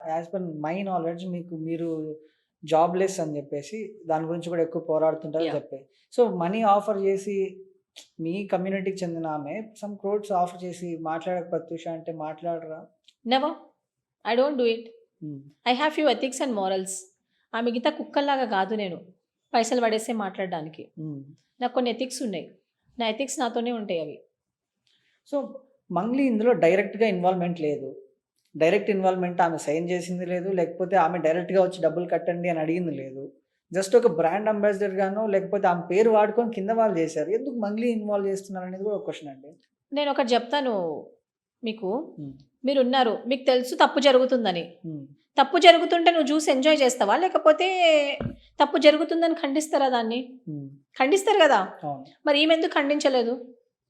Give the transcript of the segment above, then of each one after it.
As per my knowledge మీరు jobless అని జెప్పేసి దాని గురించి కూడా ఎక్కువ పోరాడుతుంటారని యాహ్! చెప్పారు. సో, మనీ ఆఫర్ జేసి మీ కమ్యూనిటీకి చెందిన ఆమె సమ్ క్రోర్స్ ఆఫర్ చేసి మాట్లాడక ప్రత్యూష అంటే మాట్లాడరా? Never. I don't do it. Hmm. I have few ethics and morals. ఆ మిగతా కుక్కల్లాగా కాదు నేను. పైసలు పడేసే మాట్లాడడానికి. హ్మ్. నాకు కొన్ని ఎథిక్స్ ఉన్నాయి. నా ఎథిక్స్ నాతోనే ఉంటాయి అవి. సో, మంగ్లీ ఇందులో డైరెక్ట్‌గా ఇన్వాల్వ్‌మెంట్ లేదు. డైరెక్ట్ ఇన్వాల్వ్‌మెంట్ ఆమె సైన్ చేసింది లేదు. లేకపోతే ఆమె డైరెక్ట్‌గా వచ్చి డబ్బులు కట్టండి అని అడిగింది లేదు. జస్ట్ ఒక బ్రాండ్ అంబాసిడర్ గానో లేకపోతే ఆమె పేరు వాడుకొని కింద వాళ్ళు చేశారు. ఎందుకు మంగ్లీ ఇన్వాల్వ్ చేస్తున్నారనేది కూడా ఒక క్వెషన్ అండి. నేను ఒకటి చెప్తాను మీకు. హ్మ్. మీరున్నారు. మీకు తెలుసు తప్పు జరుగుతుందని. హ్మ్. తప్పు జరుగుతుంటే నువ్వు చూసి ఎంజాయ్ చేస్తావా? లేకపోతే తప్పు జరుగుతుందని ఖండిస్తారా దాన్ని? హ్మ్. ఖండిస్తారు గదా! అవును. మరి ఈమె ఎందుకు ఖండించలేదు?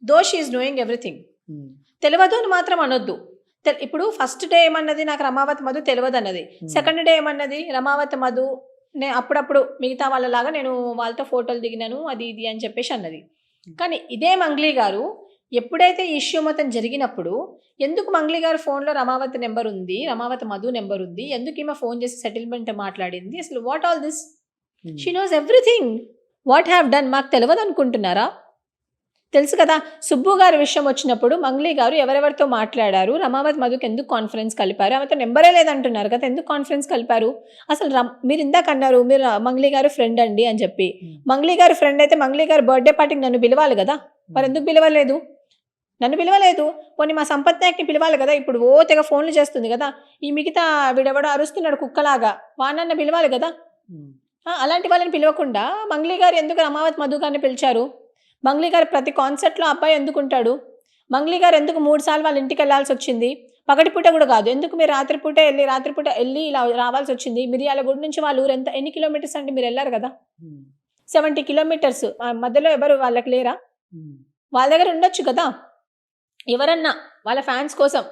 Though she is doing everything. Hmm. తెలవదు అని మాత్రం అనొద్దు. ఇప్పుడు ఫస్ట్ డే ఏమన్నది నాకు రమావతి మధు తెలవదన్నది. సెకండ్ డే ఏమన్నది రమావతి మధు అప్పుడప్పుడు మిగతా వాళ్ళలాగా నేను వాళ్ళతో ఫోటోలు దిగినాను అది ఇది అని చెప్పేసి అన్నది. కానీ ఇదే మంగ్లీ గారు ఎప్పుడైతే ఈ ఇష్యూ మొత్తం జరిగినప్పుడు ఎందుకు మంగ్లీ గారు ఫోన్‌లో రమావతి నంబర్ ఉంది, రమావతి మధు నంబర్ ఉంది, ఎందుకు ఈమె ఫోన్ చేసి సెటిల్మెంట్ మాట్లాడింది, అసలు వాట్ ఆల్ దిస్? హ్మ్. She knows everything. What have done మాకు తెలవదనుకుంటున్నారా? తెలుసు కదా! సుబ్బు గారి విషయం వచ్చినప్పుడు మంగ్లీ గారు ఎవరెవరితో మాట్లాడారు, రమావతి మధుకి ఎందుకు కాన్ఫరెన్స్ కలిపారు, ఆమెతో నెంబరే లేదంటున్నారు కదా! ఎందుకు కాన్ఫరెన్స్ కలిపారు? అసలు మీరు ఇందాక అన్నారు మీరు మంగ్లీ గారు ఫ్రెండ్ అండి అని చెప్పి. మంగ్లీ గారు ఫ్రెండ్ అయితే మంగ్లీ గారి బర్త్‌డే పార్టీకి నన్ను పిలవాలి కదా! మరి ఎందుకు పిలవలేదు? నన్ను పిలవలేదు. పోనీ మా సంపత్ నాయక్‌ని పిలవాలి కదా! ఇప్పుడు తెగ ఫోన్‌లు చేస్తుంది కదా! ఈ మిగతా వీడెవడో అరుస్తున్నాడు కుక్కలాగా వాడినన్నా పిలవాలి కదా! హ్మ్. అలాంటి వాళ్ళని పిలవకుండా మంగ్లీ గారు ఎందుకు రమావతి మధు గారిని పిలిచారు? మంగ్లీ గారు ప్రతి కాన్సర్ట్‌లో అబ్బాయి ఎందుకుంటాడు? మంగ్లీ గారు ఎందుకు 3 సార్లు వాళ్ళ ఇంటికెళ్ళాల్సొచ్చింది? పగటిపూట గూడా గాదు. ఎందుకు మీరు రాత్రిపూట ఎళ్లి ఇలా రావాల్సొచ్చింది? మిర్యాలగూడ నుంచి వాళ్ళ ఊరు ఎన్ని కిలోమీటర్స్ అంటే మీరెళ్లారు గదా! హ్మ్. 70 కిలోమీటర్స్. మధ్యలో ఎవరు వాళ్ళకి లేరా? హ్మ్. వాళ్ళ దగ్గర ఉండొచ్చు కదా! ఎవరన్నా వాళ్ళ ఫ్యాన్స్ కోసం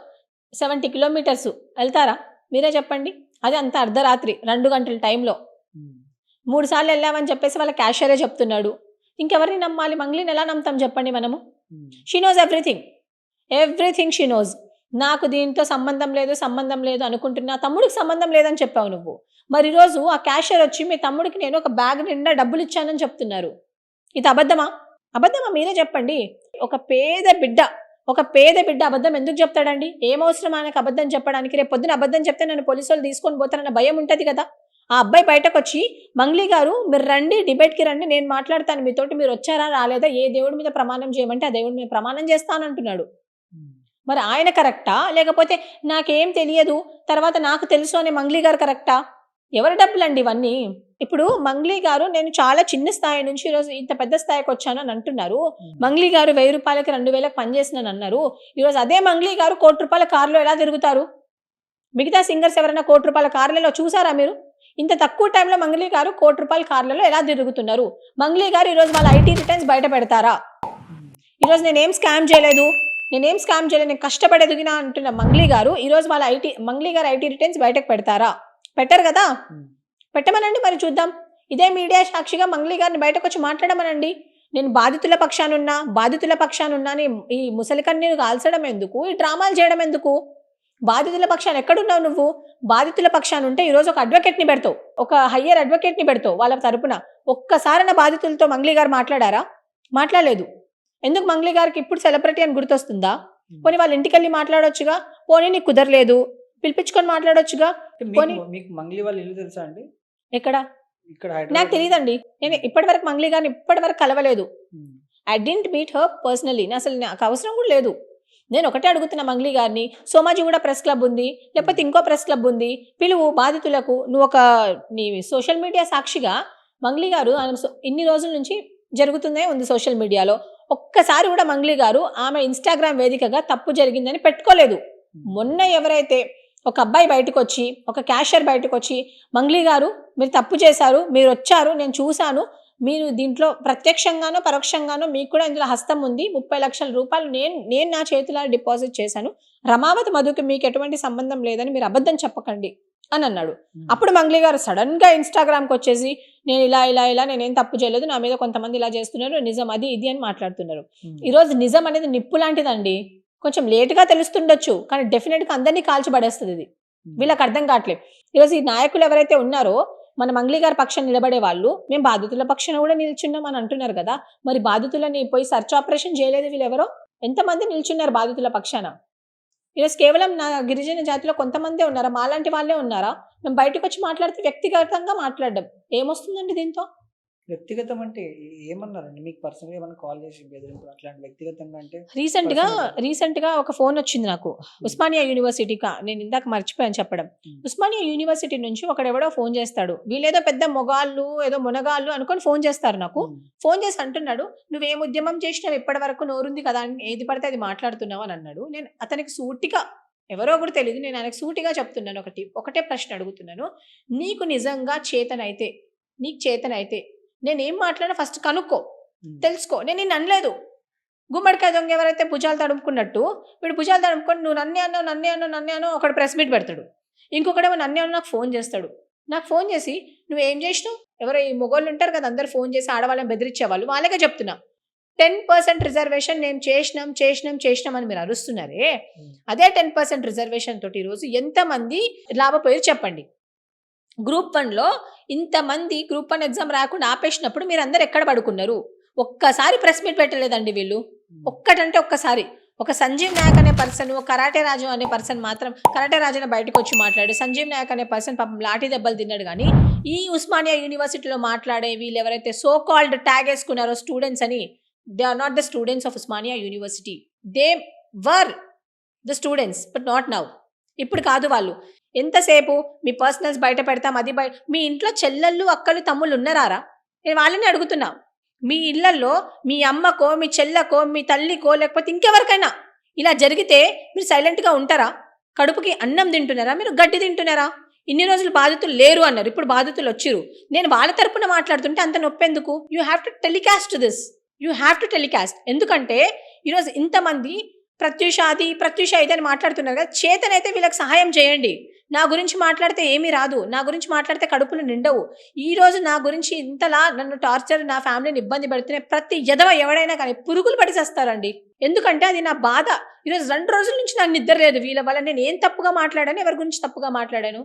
70 కిలోమీటర్స్ ఎళ్తారా? మీరే చెప్పండి. అది అంత అర్ధరాత్రి 2 గంటల టైంలో. హ్మ్. 3 సార్లు ఎళ్ళామని చెప్పేసి వాళ్ళ క్యాషియరే చెప్తున్నాడు. ఇంకెవరిని నమ్మాలి? మంగ్లీని ఎలా నమ్ముతాం చెప్పండి మనము? హ్మ్. She knows everything. Everything she knows. నాకు దీంతో సంబంధం లేదు అనుకుంటున్నా. తమ్ముడికి సంబంధం లేదని చెప్పావు నువ్వు. మరి ఈరోజు ఆ క్యాషియర్ వచ్చి మీ తమ్ముడికి నేను ఒక బ్యాగ్ నిండా డబ్బులిచ్చానని చెప్తున్నారు. ఇది అబద్ధమా? అబద్ధమా మీరే చెప్పండి. ఒక పేద బిడ్డ అబద్ధం ఎందుకు చెప్తాడండి? ఏమవసరం ఆయనకు అబద్ధం చెప్పడానికి? రేపు పొద్దున అబద్ధం చెప్తే నన్ను పోలీసోళ్ళు తీసుకొని పోతారన్న భయం ఉంటది కదా! ఆ అబ్బాయి బయటకొచ్చి మంగ్లీ గారు మీరు రండి డిబేట్‌కి రండి నేను మాట్లాడతాను మీతోటి మీరొచ్చారా? రాలేదా? ఏ దేవుడి మీద ప్రమాణం చేయమంటే ఆ దేవుడి మీద ప్రమాణం చేస్తానంటున్నాడు. హ్మ్. మరి ఆయన కరెక్టా? లేకపోతే నాకేం తెలియదు తర్వాత నాకు తెలుసు అనే మంగ్లీ గారు కరెక్టా? ఎవరి డబ్బులండి ఇవన్నీ? ఇప్పుడు మంగ్లీ గారు నేను చాలా చిన్న స్థాయి నుంచి ఈరోజు ఇంత పెద్ద స్థాయికొచ్చాను అని అంటున్నారు. మంగ్లీ గారు 1000 రూపాయలకి 2000కి పని చేసినానన్నారు. ఈరోజు అదే మంగ్లీ గారు రూ. 1,00,00,000 కార్‌లో ఎలా తిరుగుతారు? మిగతా సింగర్స్ ఎవరైనా రూ. 1,00,00,000 కార్‌లలో చూసారా మీరు? ఇంత తక్కువ టైంలో మంగ్లీ గారు రూ. 1,00,00,000 కార్‌లలో ఎలా తిరుగుతున్నారు? మంగ్లీ గారు ఈరోజు వాళ్ళ ఐటీ రిటర్న్స్ బయట పెడతారా? ఈరోజు నేనేం స్కామ్ చేయలేదు. నేను కష్టపడి ఎదిగినా అంటున్న మంగ్లీ గారు ఈరోజు మంగ్లీ గారు ఐటీ రిటర్న్స్ బయటకు పెడతారా? పెట్టరు కదా! పెట్టమనండి మరి చూద్దాం. ఇదే మీడియా సాక్షిగా మంగ్లీ గారిని బయటకొచ్చి మాట్లాడమనండి. నేను బాధితుల పక్షానున్నా అని ఈ ముసలి కన్నీరు కాల్చడం ఎందుకు? ఈ డ్రామాలు చేయడం ఎందుకు? బాధితుల పక్షాన ఎక్కడున్నావు నువ్వు? బాధితుల పక్షాన ఉంటే ఈరోజు ఒక అడ్వకేట్‌ని పెడతావు. ఒక హయ్యర్ అడ్వకేట్‌ని పెడతావు వాళ్ళ తరపున. ఒక్కసారైనా బాధితులతో మంగ్లీ గారు మాట్లాడారా? మాట్లాడలేదు. ఎందుకు మంగ్లీ గారికి ఇప్పుడు సెలబ్రిటీ అని గుర్తొస్తుందా? పోనీ వాళ్ళ ఇంటికెళ్ళి మాట్లాడొచ్చుగా. పోనీ నీకు కుదరలేదు. పిలిపించుకొని మాట్లాడొచ్చుగా. పోనీ మీకు మంగ్లీ వాళ్ళ ఇల్లు తెలుసా అండి? ఎక్కడ? ఇక్కడ నాకు హైదరాబాద్. తెలీదండి. నేను ఇప్పటివరకు మంగ్లీ గారిని కలవలేదు. హ్మ్. I didn't meet her personally. అసలు నాకు అవసరం కూడా లేదు. నేను ఒకటే అడుగుతున్నా మంగ్లీ గారిని. సోమాజిగూడ ప్రెస్ క్లబ్ ఉంది. లేకపోతే ఇంకో ప్రెస్ క్లబ్ ఉంది. పిలువు బాధితులకు. నీ సోషల్ మీడియా సాక్షిగా మంగ్లీ గారు ఇన్ని రోజుల నుంచి జరుగుతూనే ఉంది సోషల్ మీడియాలో. ఒక్కసారి కూడా మంగ్లీ గారు ఆమె ఇన్‌స్టాగ్రామ్ వేదికగా తప్పు జరిగిందని పెట్టుకోలేదు. మొన్న ఎవరైతే ఒక అబ్బాయి బయటకొచ్చి, ఒక క్యాషియర్ బయటకొచ్చి, మంగ్లీ గారు మీరు తప్పు చేశారు. మీరొచ్చారు. నేను చూసాను. మీరు దీంట్లో ప్రత్యక్షంగానో, పరోక్షంగానో మీకు కూడా ఇందులో హస్తం ఉంది. 30,00,000 రూపాయలు నేను నా చేతులారా డిపాజిట్ చేశాను. రమావతి మధుకి మీకు ఎటువంటి సంబంధం లేదని మీరు అబద్ధం చెప్పకండి అని అన్నాడు. అప్పుడు మంగ్లీ గారు సడన్‌గా ఇన్‌స్టాగ్రామ్‌కొచ్చేసి నేను ఇలా నేనేం తప్పు చేయలేదు. నా మీద కొంతమంది ఇలా చేస్తున్నారు. నిజం అది ఇది అని మాట్లాడుతున్నారు. ఈరోజు నిజం అనేది నిప్పు లాంటిదండి. కొంచెం లేట్‌గా తెలుస్తుండొచ్చు. కానీ డెఫినిట్‌గా అందరిని కాల్చి పడేస్తది ఇది. వీళ్ళకి అర్థం కావట్లేదు. ఈరోజు ఈ నాయకులు ఎవరైతే ఉన్నారో మన మంగ్లీ గారి పక్షాన నిలబడే వాళ్ళు, మేము బాధితుల పక్షాన కూడా నిల్చున్నాం అని అంటున్నారు కదా. మరి బాధితులని పోయి సర్చ్ ఆపరేషన్ చేయలేదు వీళ్ళెవరో? ఎంతమంది నిల్చున్నారు బాధితుల పక్షాన? ఈరోజు కేవలం నా గిరిజన జాతిలో కొంతమందే ఉన్నారా? మాలాంటి వాళ్ళే ఉన్నారా? మేము బయటకు వచ్చి మాట్లాడితే వ్యక్తిగతంగా మాట్లాడడం ఏమొస్తుందండి దీంతో? వ్యక్తిగతం అంటే ఏమన్నారండి? మీకు పర్సనల్‌గా ఏమన్నా కాల్ చేసి బెదిరింపులు అట్లాంటి వ్యక్తిగతంగా అంటే రీసెంట్‌గా పర్సనల్‌గా ఒక ఫోన్ వచ్చింది నాకు. ఉస్మానియా యూనివర్సిటీ నేను ఇందాక మర్చిపోయాను చెప్పడం. ఉస్మానియా యూనివర్సిటీ నుంచి ఒకడెవడో ఫోన్ చేస్తాడు. వీళ్ళేదో పెద్ద మొగాళ్ళు, ఏదో మునగాళ్ళు అనుకోని ఫోన్ చేస్తారు నాకు. ఫోన్ చేసి అంటున్నాడు, "నువ్వేం ఉద్యమం చేసినావు? ఇప్పటి వరకు నోరుంది కదా! ఏది పడితే అది మాట్లాడుతున్నావు" అని అన్నాడు. నేను అతనికి సూటిగా, ఎవరో కూడా తెలీదు, నేను ఆయనకు సూటిగా చెప్తున్నాను, ఒకటే ప్రశ్న అడుగుతున్నాను. నీకు నిజంగా చేతనైతే, నీకు చేతనైతే నేనేం మాట్లాడినా ఫస్ట్ కనుక్కో, తెలుసుకో. నేను నిన్ను అనలేదు. గుమ్మడికాయ దొంగ ఎవరైతే భుజాలు తడుముకున్నట్టు వీడు భుజాలు తడుముకొని నువ్వు నన్నే అన్నావు ఒకడు ప్రెస్ మీట్ పెడతాడు. ఇంకొకడేమో నన్నే అన్న నాకు ఫోన్ చేస్తాడు. నాకు ఫోన్ చేసి నువ్వేం చేసినావు? ఎవరో ఈ మొగోళ్ళు ఉంటారు కదా, అందరు ఫోన్ చేసి ఆడవాళ్ళని బెదిరించేవాళ్ళు, వాళ్ళకే చెప్తున్నా. 10% రిజర్వేషన్ నేను చేసినాం అని మీరు అరుస్తున్నారే, అదే 10% రిజర్వేషన్ తోటి ఈరోజు ఎంతమంది లాభపోయారు చెప్పండి. గ్రూప్ 1లో ఇంతమంది గ్రూప్ 1 ఎగ్జామ్ రాకుండా ఆపేసినప్పుడు మీరు అందరు ఎక్కడ పడుకున్నారు? ఒక్కసారి ప్రెస్ మీట్ పెట్టలేదండి వీళ్ళు. ఒక్కటంటే ఒక్కసారి. ఒక సంజీవ్ నాయక్ అనే పర్సన్, కరాటే రాజు అనే పర్సన్ మాత్రం కరాటే రాజుని బయటకు వచ్చి మాట్లాడు. సంజీవ్ నాయక్ అనే పర్సన్ పాపం లాఠీ దెబ్బలు తిన్నాడు. కానీ ఈ ఉస్మానియా యూనివర్సిటీలో మాట్లాడే వీళ్ళు ఎవరైతే సో కాల్డ్ ట్యాగ్ వేసుకున్నారో స్టూడెంట్స్ అని, they are not the students of Osmania university. They were the students but not now. ఇప్పుడు కాదు. వాళ్ళు ఎంతసేపు మీ పర్సనల్స్ బయట పెడతాం, అది మీ ఇంట్లో చెల్లెళ్ళు, అక్కలు, తమ్ముళ్ళు ఉన్నారా? నేను వాళ్ళని అడుగుతున్నా. మీ ఇళ్లలో మీ అమ్మకో, మీ చెల్లెకో, మీ తల్లికో, లేకపోతే ఇంకెవరికైనా ఇలా జరిగితే మీరు సైలెంట్గా ఉంటారా? కడుపుకి అన్నం తింటున్నారా? మీరు గడ్డి తింటున్నారా? ఇన్ని రోజులు బాధితులు లేరు అన్నారు, ఇప్పుడు బాధితులు వచ్చిరు. నేను వాళ్ళ తరపున మాట్లాడుతుంటే అంత నొప్పెందుకు? You have to telecast this. You have to telecast. ఎందుకంటే ఈరోజు ఇంతమంది ప్రత్యూష ఇదని మాట్లాడుతున్నారు కదా, చేతనైతే వీళ్ళకి సహాయం చేయండి. నా గురించి మాట్లాడితే ఏమీ రాదు, నా గురించి మాట్లాడితే కడుపులు నిండవు. ఈరోజు నా గురించి ఇంతలా నన్ను టార్చర్, నా ఫ్యామిలీని ఇబ్బంది పెడుతున్నాయి ప్రతి ఎదవ ఎవడైనా కానీ పురుగులు పడి చేస్తారండి. ఎందుకంటే అది నా బాధ. ఈరోజు 2 రోజుల నుంచి నాకు నిద్ర లేదు వీళ్ళ వల్ల. నేను ఏం తప్పుగా మాట్లాడాను? ఎవరి గురించి తప్పుగా మాట్లాడాను?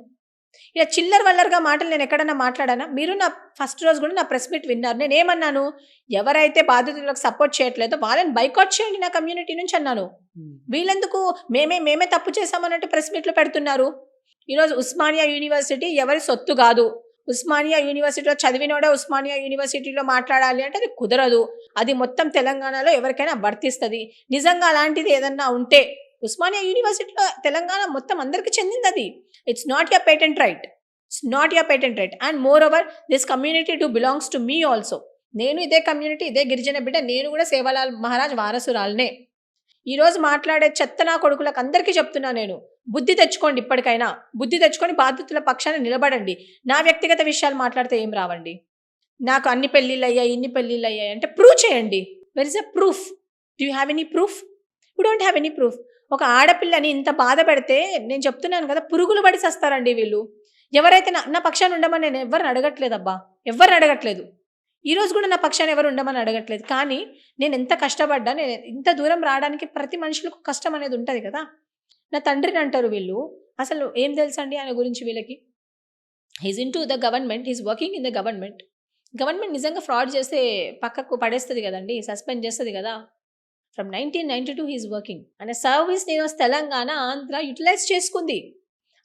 ఇలా చిల్లర వల్లరగా మాటలు నేను ఎక్కడన్నా మాట్లాడానా? మీరు నా ఫస్ట్ రోజు కూడా నా ప్రెస్ మీట్ విన్నారు. నేను ఏమన్నాను? ఎవరైతే బాధితులకు సపోర్ట్ చేయట్లేదో వాళ్ళని బైకాట్ చేయండి నా కమ్యూనిటీ నుంచి అన్నాను. వీళ్ళెందుకు మేమే తప్పు చేశామన్నట్టు ప్రెస్ మీట్లు పెడుతున్నారు? ఈరోజు ఉస్మానియా యూనివర్సిటీ ఎవరి సొత్తు కాదు. ఉస్మానియా యూనివర్సిటీలో చదివినోడే ఉస్మానియా యూనివర్సిటీలో మాట్లాడాలి అంటే అది కుదరదు. అది మొత్తం తెలంగాణలో ఎవరికైనా వర్తిస్తుంది. నిజంగా అలాంటిది ఏదన్నా ఉంటే ఉస్మానియా యూనివర్సిటీలో తెలంగాణ మొత్తం అందరికి చెందింది అది. It's not your patent right. And more over this community to belongs to me also. నేను ఇదే కమ్యూనిటీ, ఇదే గిరిజన బిడ్డ, నేను కూడా సేవాలాల్ మహారాజ్ వారసురాలనే. ఈరోజు మాట్లాడే చెత్త నా కొడుకులకు అందరికీ చెప్తున్నా, నేను బుద్ధి తెచ్చుకోండి. ఇప్పటికైనా బుద్ధి తెచ్చుకొని బాధితుల పక్షాన నిలబడండి. నా వ్యక్తిగత విషయాలు మాట్లాడితే ఏం రావండి. నాకు అన్ని పెళ్ళిళ్ళు అయ్యాయి, ఇన్ని పెళ్ళిళ్ళు అయ్యాయి అంటే ప్రూవ్ చేయండి. Where is a proof? Do you have any proof? You don't have any proof. ఒక ఆడపిల్లని ఇంత బాధ పెడితే నేను చెప్తున్నాను కదా, పురుగులు పడి చేస్తారండి వీళ్ళు. ఎవరైతే నా పక్షాన్ని ఉండమని నేను ఎవరిని అడగట్లేదబ్బా, ఎవరిని అడగట్లేదు. ఈరోజు కూడా నా పక్షాన్ని ఎవరు ఉండమని అడగట్లేదు. కానీ నేను ఎంత కష్టపడ్డా, నేను ఇంత దూరం రావడానికి ప్రతి మనుషులకు కష్టం అనేది ఉంటుంది కదా. నా తండ్రిని అంటారు వీళ్ళు. అసలు ఏం తెలుసండి ఆయన గురించి వీళ్ళకి? He's into the government, he's working in the government. Government నిజంగా ఫ్రాడ్ చేస్తే పక్కకు పడేస్తుంది కదండి, సస్పెండ్ చేస్తుంది కదా. From 1992 he's working. అనే సర్వీస్ నేను తెలంగాణ, ఆంధ్ర యూటిలైజ్ చేసుకుంది.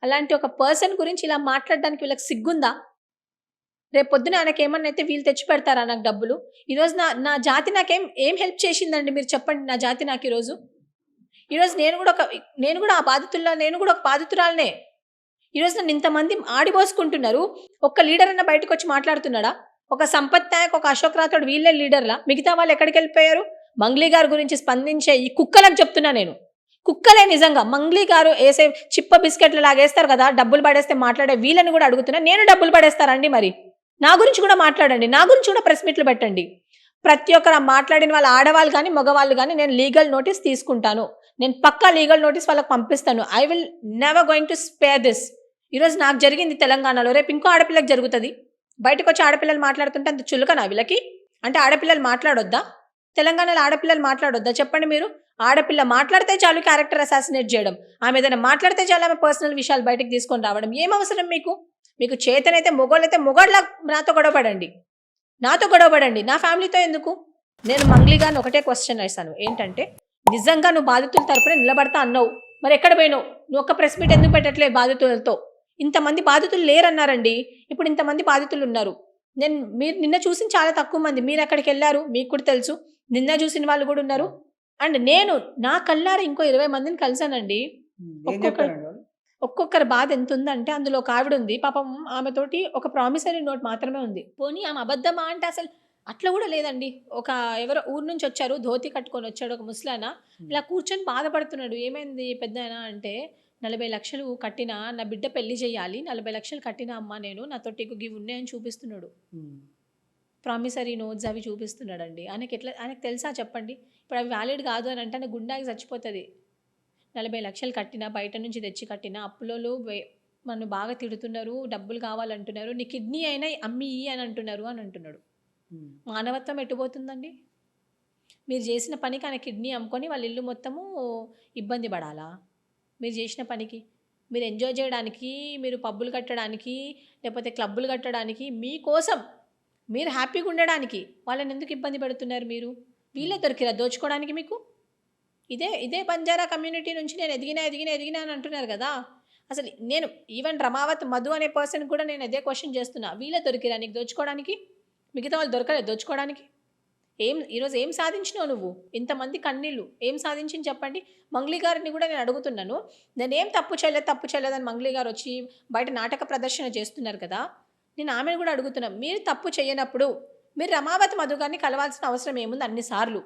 అలాంటి ఒక పర్సన్ గురించి ఇలా మాట్లాడడానికి వీళ్ళకి సిగ్గుందా? రేపు పొద్దున ఆయనకి ఏమన్నా అయితే వీళ్ళు తెచ్చి పెడతారా నాకు డబ్బులు? ఈరోజు నా జాతి నాకేం హెల్ప్ చేసిందండి మీరు చెప్పండి? నా జాతి నాకు ఈరోజు నేను కూడా ఆ బాధితుల్లో నేను కూడా ఒక బాధితురాలనే. ఈరోజు నన్ను ఇంతమంది ఆడిపోసుకుంటున్నారు. ఒక్క లీడర్ అన్న బయటకు వచ్చి మాట్లాడుతున్నాడా? ఒక సంపత్ నాయక్, ఒక అశోక్ రాథోడ్ వీళ్ళే లీడర్లా? మిగతా వాళ్ళు ఎక్కడికి వెళ్ళిపోయారు? మంగ్లీ గారి గురించి స్పందించే ఈ కుక్కలకు చెప్తున్నా నేను. కుక్కలే నిజంగా. మంగ్లీ గారు వేసే చిప్ప బిస్కెట్లు లాగేస్తారు కదా, డబ్బులు పడేస్తే మాట్లాడే వీళ్ళని కూడా అడుగుతున్నా, నేను డబ్బులు పడేస్తారండి? మరి నా గురించి కూడా మాట్లాడండి, నా గురించి కూడా ప్రెస్ మీట్లు పెట్టండి. ప్రతి ఒక్కరు మాట్లాడిన వాళ్ళు, ఆడవాళ్ళు కానీ మగవాళ్ళు కానీ, నేను లీగల్ నోటీస్ తీసుకుంటాను. నేను పక్కా లీగల్ నోటీస్ వాళ్ళకి పంపిస్తాను. I will never going to spare this. ఈరోజు నాకు జరిగింది తెలంగాణలో, రేపు ఇంకో ఆడపిల్లకి జరుగుతుంది. బయటకు వచ్చి ఆడపిల్లలు మాట్లాడుతుంటే అంత చులకనా వీళ్ళకి? అంటే ఆడపిల్లలు మాట్లాడొద్దా? తెలంగాణలో ఆడపిల్లలు మాట్లాడొద్దా చెప్పండి మీరు? ఆడపిల్ల మాట్లాడితే చాలు క్యారెక్టర్ అసాసినేట్ చేయడం, ఆమె ఏదైనా మాట్లాడితే చాలు ఆమె పర్సనల్ విషయాలు బయటకు తీసుకొని రావడం. ఏం అవసరం మీకు? మీకు చేతనైతే మొగోళ్ళైతే మొగోళ్ళ నాతో గొడవపడండి, నా ఫ్యామిలీతో ఎందుకు? నేను మంగ్లీ గారిని ఒకటే క్వశ్చన్ వేశాను, ఏంటంటే నిజంగా నువ్వు బాధితుల తరపున నిలబడతా అన్నావు, మరి ఎక్కడ పోయినావు? నువ్వు ఒక ప్రెస్ మీట్ ఎందుకు పెట్టట్లేదు బాధితులతో? ఇంతమంది బాధితులు లేరన్నారండి, ఇప్పుడు ఇంతమంది బాధితులు ఉన్నారు. మీరు నిన్న చూసిన చాలా తక్కువ మంది, మీరు అక్కడికి వెళ్ళారు, మీకు కూడా తెలుసు, నిన్న చూసిన వాళ్ళు కూడా ఉన్నారు. అండ్ నేను నా కళ్ళారా ఇంకో 20 మందిని కలిసానండి. ఒక్కొక్కరి బాధ ఎంత ఉందంటే, అందులో ఒక ఆవిడ ఉంది పాపం, ఆమెతోటి ఒక ప్రామిసరీ నోట్ మాత్రమే ఉంది. పోనీ ఆమె అబద్ధమా అంటే అసలు అట్లా కూడా లేదండి. ఒక ఎవరో ఊరు నుంచి వచ్చారు, ధోతి కట్టుకొని వచ్చాడు ఒక ముసలాయన, ఇలా కూర్చొని బాధపడుతున్నాడు. ఏమైంది పెద్దాయన అంటే, 40 లక్షలు కట్టినా నా బిడ్డ పెళ్లి చేయాలి, 40 లక్షలు కట్టినా అమ్మ నేను, నాతోటి ఇవి ఉన్నాయని చూపిస్తున్నాడు. ప్రామిసరీ నోట్స్ అవి చూపిస్తున్నాడండి. ఆయనకి తెలుసా చెప్పండి? ఇప్పుడు అవి వ్యాలిడ్ కాదు అని అంటే గుండాకి చచ్చిపోతుంది. 40 లక్షలు కట్టినా, బయట నుంచి తెచ్చి కట్టినా, అప్పులలో నన్ను బాగా తిడుతున్నారు, డబ్బులు కావాలంటున్నారు, నీ కిడ్నీ అయినా అమ్మి అని అంటున్నాడు. మానవత్వం ఎట్టుపోతుందండి? మీరు చేసిన పనికి ఆయన కిడ్నీ అమ్ముకొని వాళ్ళ ఇల్లు మొత్తము ఇబ్బంది పడాలా? మీరు చేసిన పనికి, మీరు ఎంజాయ్ చేయడానికి, మీరు పబ్బులు కట్టడానికి, లేకపోతే క్లబ్బులు కట్టడానికి, మీకోసం మీరు హ్యాపీగా ఉండడానికి వాళ్ళని ఎందుకు ఇబ్బంది పెడుతున్నారు మీరు? వీళ్ళే దొరికిరా దోచుకోవడానికి మీకు? ఇదే బంజారా కమ్యూనిటీ నుంచి నేను ఎదిగినా అని అంటున్నారు కదా. అసలు నేను ఈవెన్ రమావత్ మధు అనే పర్సన్ కూడా నేను అదే క్వశ్చన్ చేస్తున్నా, వీళ్ళే దొరికిరా నీకు దోచుకోవడానికి? మిగతా వాళ్ళు దొరకలేదు దోచుకోవడానికి? ఈరోజు ఏం సాధించినావు నువ్వు? ఇంతమంది కన్నీళ్ళు ఏం సాధించింది చెప్పండి? మంగ్లీ గారిని కూడా నేను అడుగుతున్నాను, నేనేం తప్పు చేయలేదని మంగ్లీ గారు వచ్చి బయట నాటక ప్రదర్శన చేస్తున్నారు కదా. నేను ఆమెను కూడా అడుగుతున్నాను, మీరు తప్పు చేయనప్పుడు మీరు రమావత్ మధు గారిని కలవాల్సిన అవసరం ఏముంది? అన్నిసార్లు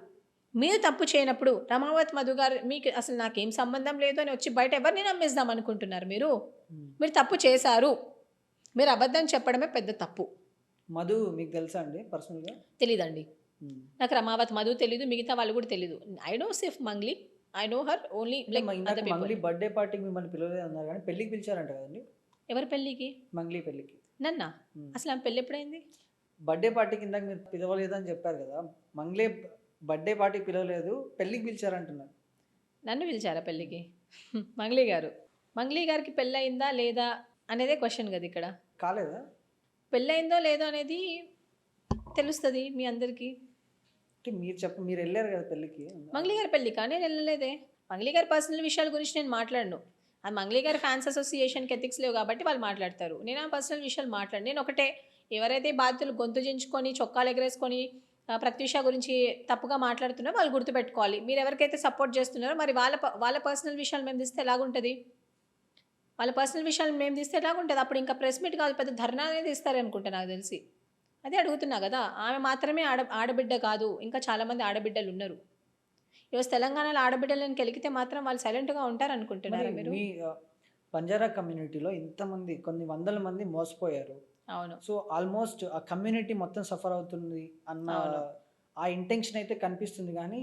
మీరు తప్పు చేయనప్పుడు రమావత్ మధు గారు మీకు అసలు నాకేం సంబంధం లేదు అని వచ్చి బయట ఎవరిని నమ్మేద్దాం అనుకుంటున్నారు మీరు? మీరు తప్పు చేశారు, మీరు అబద్ధం చెప్పడమే పెద్ద తప్పు. మధు మీకు తెలుసా అండి పర్సనల్గా? తెలీదండి నాకు. రమావత్ మధు తెలీదు, మిగతా వాళ్ళు కూడా తెలీదు. I know safe Mangli, I know her only like Mangli birthday పార్టీకి మిమ్మల్ని పిలవలేదు అన్నారు కానీ పెళ్ళికి పిలిచారంట కదండి? ఎవరి పెళ్ళికి? మంగ్లీ పెళ్ళికి. నన్నా? అసలు ఆమె పెళ్ళి ఎప్పుడైంది? బర్త్డే పార్టీకి ఇందాక మీరు పిలవలేదు అని చెప్పారు కదా, మంగ్లీ బర్త్డే పార్టీకి పిలవలేదు, పెళ్ళికి పిలిచారంటున్నారు. నన్ను పిలిచారా పెళ్ళికి? మంగ్లీ గారికి పెళ్ళయిందా లేదా అనేదే క్వశ్చన్ కదా ఇక్కడ. కాలేదా? పెళ్ళయిందో లేదో అనేది తెలుస్తుంది మీ అందరికీ. మీరు వెళ్ళారు కదా పెళ్ళికి. మంగ్లీ గారి పెళ్ళికా? నేను వెళ్ళలేదే. మంగ్లీ గారి పర్సనల్ విషయాల గురించి నేను మాట్లాడను. అది మంగ్లీ గారి ఫ్యాన్స్ అసోసియేషన్కి ఎథిక్స్ లేవు కాబట్టి వాళ్ళు మాట్లాడతారు. నేను ఆ పర్సనల్ విషయాలు మాట్లాడు. నేను ఒకటే, ఎవరైతే బాధితులు గొంతు చించుకొని చొక్కాలు ఎగరేసుకొని ప్రత్యూష గురించి తప్పుగా మాట్లాడుతున్నారో వాళ్ళు గుర్తుపెట్టుకోవాలి. మీరు ఎవరికైతే సపోర్ట్ చేస్తున్నారో మరి వాళ్ళ పర్సనల్ విషయాలు మేము తీస్తే ఎలాగుంటుంది? అప్పుడు ఇంకా ప్రెస్ మీట్ కాదు, పెద్ద ధర్నా అనేది ఇస్తారనుకుంటా నాకు తెలిసి. అదే అడుగుతున్నా కదా. ఆమె మాత్రమే ఆడబిడ్డ కాదు, ఇంకా చాలామంది ఆడబిడ్డలు ఉన్నారు. ఈరోజు తెలంగాణలో ఆడబిడ్డలను కెలికితే మాత్రం వాళ్ళు సైలెంట్గా ఉంటారు అనుకుంటున్నారా మీరు? మీ బంజారా కమ్యూనిటీలో ఇంతమంది కొన్ని వందల మంది మోసపోయారు. అవును. సో ఆల్మోస్ట్ ఆ కమ్యూనిటీ మొత్తం సఫర్ అవుతుంది అన్న ఆ ఇంటెన్షన్ అయితే కనిపిస్తుంది. కానీ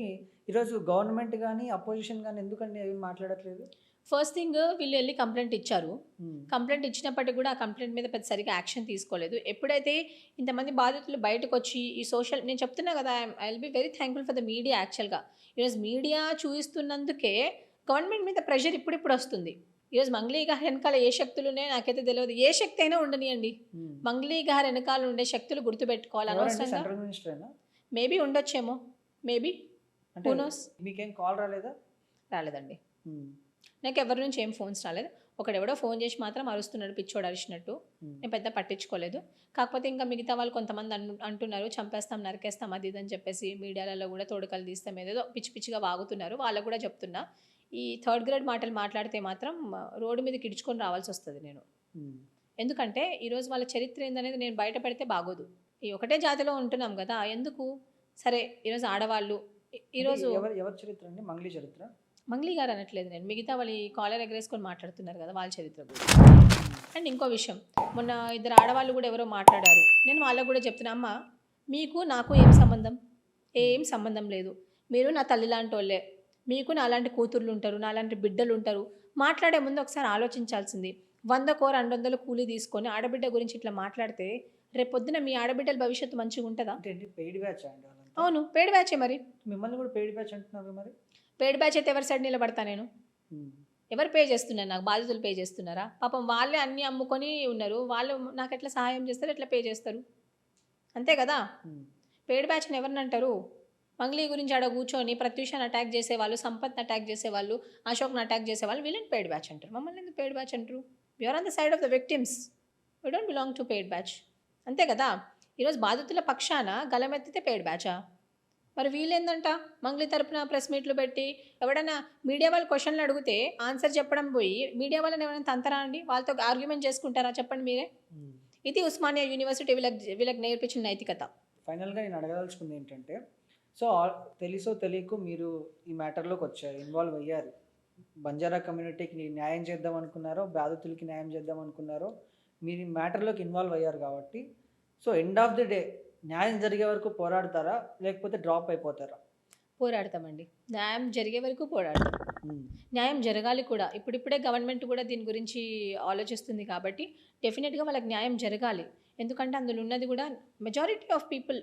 ఈరోజు గవర్నమెంట్ కానీ అపోజిషన్ కానీ ఎందుకండి అవి మాట్లాడట్లేదు? ఫస్ట్ థింగ్, వీళ్ళు వెళ్ళి కంప్లైంట్ ఇచ్చారు. కంప్లైంట్ ఇచ్చినప్పటికీ కూడా ఆ కంప్లైంట్ మీద పెద్ద సరిగా యాక్షన్ తీసుకోలేదు. ఎప్పుడైతే ఇంతమంది బాధితులు బయటకు వచ్చి ఈ నేను చెప్తున్నా కదా, I will be very thankful for the media. యాక్చువల్గా ఈరోజు మీడియా చూపిస్తున్నందుకే గవర్నమెంట్ మీద ప్రెషర్ ఇప్పుడు వస్తుంది. ఈరోజు మంగ్లీ గారి వెనకాల ఏ శక్తులు ఉన్నాయో నాకైతే తెలియదు. ఏ శక్తి అయినా ఉండనియండి, మంగ్లీ గారి వెనకాల ఉండే శక్తులు గుర్తుపెట్టుకోవాలి. అనవసరంగా మేబీ ఉండొచ్చేమో, మేబీ. మీకేం కాల్ రాలేదా? రాలేదండి, నాకు ఎవరి నుంచి ఏం ఫోన్స్ రాలేదు. ఒకడెవడో ఫోన్ చేసి మాత్రం అరుస్తున్నాడు పిచ్చోడు అరిచినట్టు. నేను పెద్ద పట్టించుకోలేదు. కాకపోతే ఇంకా మిగతా వాళ్ళు కొంతమంది అంటున్నారు చంపేస్తాం, నరికేస్తాం, అది ఇదని చెప్పేసి మీడియాలలో కూడా తోడుకలు తీస్తాం, ఏదేదో పిచ్చి పిచ్చిగా వాగుతున్నారు. వాళ్ళకు కూడా చెప్తున్నా, ఈ థర్డ్ గ్రేడ్ మాటలు మాట్లాడితే మాత్రం రోడ్డు మీద కిడుచుకొని రావాల్సి వస్తుంది నేను. ఎందుకంటే ఈరోజు వాళ్ళ చరిత్ర ఏందనేది నేను బయట పెడితే బాగోదు. ఈ ఒకటే జాతిలో ఉంటున్నాం కదా, ఎందుకు? సరే, ఈరోజు ఆడవాళ్ళు, ఈరోజు ఎవరి చరిత్ర అండి? మంగ్లీ చరిత్ర? మంగ్లీ గారు అనట్లేదు నేను, మిగతా వాళ్ళు కాలర్ ఎగరేసుకొని మాట్లాడుతున్నారు కదా వాళ్ళ చరిత్ర గురించి. అండ్ ఇంకో విషయం, మొన్న 2 ఆడవాళ్ళు కూడా ఎవరో మాట్లాడారు. నేను వాళ్ళకు కూడా చెప్తున్నా, అమ్మ మీకు నాకు ఏం సంబంధం లేదు. మీరు నా తల్లి లాంటి వాళ్ళే, మీకు నాలాంటి కూతుర్లు ఉంటారు, నాలాంటి బిడ్డలు ఉంటారు. మాట్లాడే ముందు ఒకసారి ఆలోచించాల్సింది. 100 200 కూలీ తీసుకొని ఆడబిడ్డ గురించి ఇట్లా మాట్లాడితే రేపొద్దున మీ ఆడబిడ్డల భవిష్యత్తు మంచిగా ఉంటుందా? పెయిడ్ బ్యాచ్ అండి? అవును, పెయిడ్ బ్యాచే. మరి మిమ్మల్ని కూడా పెయిడ్ బ్యాచ్ అంటున్నారు. మరి పెయిడ్ బ్యాచ్ అయితే ఎవరి సైడ్ నిలబడతా నేను? ఎవరు పే చేస్తున్నారు నాకు? బాధితులు పే చేస్తున్నారా? పాపం వాళ్ళే అన్నీ అమ్ముకొని ఉన్నారు. వాళ్ళు నాకు ఎట్లా సహాయం చేస్తారు? ఎట్లా పే చేస్తారు? అంతే కదా! పెయిడ్ బ్యాచ్‌ని ఎవరినంటారు? మంగ్లీ గురించి ఆడ కూర్చొని ప్రత్యూషని అటాక్ చేసేవాళ్ళు, సంపత్‌ని అటాక్ చేసేవాళ్ళు, అశోక్‌ని అటాక్ చేసేవాళ్ళు వీళ్ళని పెయిడ్ బ్యాచ్ అంటారు. మమ్మల్ని ఎందుకు పెయిడ్ బ్యాచ్ అంటారు? We are on the side of the victims. We don't belong to paid batch. అంతే కదా! ఈరోజు బాధితుల పక్షాన గలమెత్తితే పెయిడ్ బ్యాచా? మరి వీళ్ళేందంట మంగ్లీ తరపున ప్రెస్ మీట్లు పెట్టి ఎవడైనా మీడియా వాళ్ళు క్వశ్చన్లు అడిగితే ఆన్సర్ చెప్పడం పోయి మీడియా వాళ్ళని ఎవరైనా తంతరా అండి? వాళ్ళతో ఆర్గ్యుమెంట్ చేసుకుంటారా చెప్పండి మీరే? ఇది ఉస్మానియా యూనివర్సిటీ వీళ్ళకి నేర్పించిన నైతికత. ఫైనల్గా నేను అడగదలుచుకుంది ఏంటంటే, సో తెలుసో తెలియకో మీరు ఈ మ్యాటర్లోకి వచ్చారు, ఇన్వాల్వ్ అయ్యారు. బంజారా కమ్యూనిటీకి న్యాయం చేద్దాం అనుకున్నారో, బాధితులకి న్యాయం చేద్దాం అనుకున్నారో, మీరు ఈ మ్యాటర్లోకి ఇన్వాల్వ్ అయ్యారు కాబట్టి, so end of the day న్యాయం జరిగే వరకు పోరాడతారా, లేకపోతే డ్రాప్ అయిపోతారా? పోరాడతామండి. న్యాయం జరిగే వరకు పోరాడతాం. న్యాయం జరగాలి కూడా. ఇప్పుడిప్పుడే గవర్నమెంట్ కూడా దీని గురించి ఆలోచిస్తుంది కాబట్టి డెఫినెట్‌గా వాళ్ళకి న్యాయం జరగాలి. ఎందుకంటే అందులో ఉన్నది కూడా మెజారిటీ ఆఫ్ పీపుల్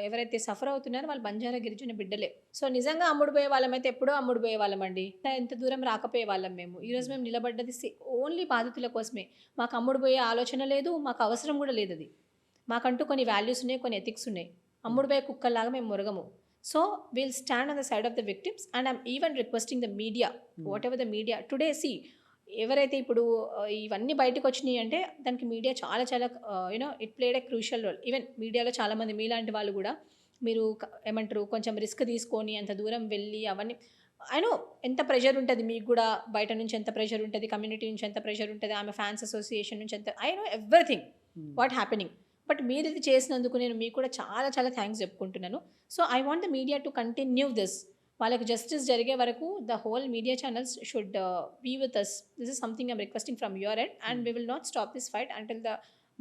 ఎవరైతే సఫర్ అవుతున్నారో వాళ్ళు బంజారా గిరిజన బిడ్డలే. సో నిజంగా అమ్ముడుపోయే వాళ్ళమైతే ఎప్పుడో అమ్ముడుపోయే వాళ్ళమండి. ఇంత దూరం రాకపోయే వాళ్ళం మేము. ఈరోజు మేము నిలబడ్డది ఓన్లీ బాధితుల కోసమే. మాకు అమ్ముడుపోయే ఆలోచన లేదు. మాకు అవసరం కూడా లేదది. మాకంటూ కొన్ని వాల్యూస్ ఉన్నాయి, కొన్ని ఎథిక్స్ ఉన్నాయి. అమ్ముడుపోయే కుక్కల్లాగా మేము మొరగము. So we'll stand on the side of the victims and I'm even requesting the media, whatever the media today ఎవరైతే ఇప్పుడు ఇవన్నీ బయటకు వచ్చినాయి అంటే దానికి మీడియా చాలా చాలా you know it played a crucial role. Even మీడియాలో చాలామంది మీలాంటి వాళ్ళు కూడా మీరు ఏమంటారు కొంచెం రిస్క్ తీసుకొని అంత దూరం వెళ్ళి అవన్నీ ఐ నో ఎంత ప్రెషర్ ఉంటుంది మీకు కూడా, బయట నుంచి ఎంత ప్రెషర్ ఉంటుంది, కమ్యూనిటీ నుంచి ఎంత ప్రెషర్ ఉంటుంది, ఆమె ఫ్యాన్స్ అసోసియేషన్ నుంచి ఎంత, I know everything what happening. But మీరు ఇది చేసినందుకు నేను మీకు కూడా చాలా చాలా థ్యాంక్స్ చెప్పుకుంటున్నాను. So I want the media to continue this. వాళ్ళకి జస్టిస్ జరిగే వరకు the whole media channels should be with us. This is something I'm requesting from your end and we will not stop this fight until the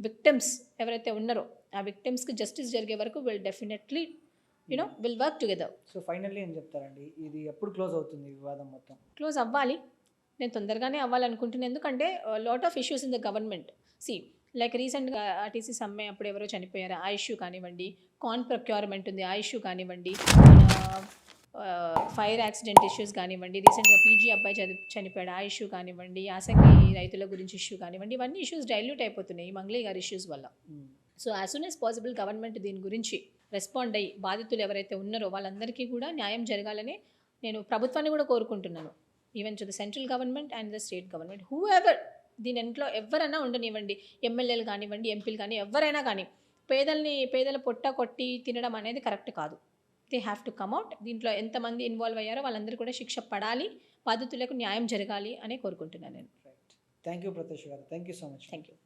victims ఎవరైతే ఉన్నారో ఆ విక్టిమ్స్కి justice జరిగే వరకు will definitely you know will work together. So finally ఏం చెప్తారండి, ఇది ఎప్పుడు క్లోజ్ అవుతుంది వివాదం మొత్తం? క్లోజ్ అవ్వాలి. నేను తొందరగానే అవ్వాలనుకుంటున్నాను. ఎందుకంటే lot of issues in the government. Like రీసెంట్గా ఆర్టీసీ సమ్మె అప్పుడు ఎవరో చనిపోయారు, ఆ ఇష్యూ కానివ్వండి, కార్న్ ప్రొక్యూర్మెంట్ ఉంది ఆ ఇష్యూ కానివ్వండి, ఫైర్ యాక్సిడెంట్ ఇష్యూస్ కానివ్వండి, రీసెంట్గా పీజీ అబ్బాయి చనిపోయాడు ఆ ఇష్యూ కానివ్వండి, యాసంగి రైతుల గురించి ఇష్యూ కానివ్వండి, ఇవన్నీ ఇష్యూస్ డైల్యూట్ అయిపోతున్నాయి ఈ మంగ్లీ గారి ఇష్యూస్ వల్ల. So as soon as possible government దీని గురించి రెస్పాండ్ అయ్యి బాధితులు ఎవరైతే ఉన్నారో వాళ్ళందరికీ కూడా న్యాయం జరగాలని నేను ప్రభుత్వాన్ని కూడా కోరుకుంటున్నాను. Even to the central government and the state government, who ever దీని ఇంట్లో ఎవరైనా ఉండనివ్వండి, ఎమ్మెల్యేలు కానివ్వండి, ఎంపీలు కానీ ఎవరైనా కానీ, పేదల పొట్ట కొట్టి తినడం అనేది కరెక్ట్ కాదు. They have to come out. దీంట్లో ఎంతమంది ఇన్వాల్వ్ అయ్యారో వాళ్ళందరూ కూడా శిక్ష పడాలి, బాధితులకు న్యాయం జరగాలి అని కోరుకుంటున్నాను నేను. థ్యాంక్ యూ ప్రత్యూష్ గారు, thank you so much. Thank you.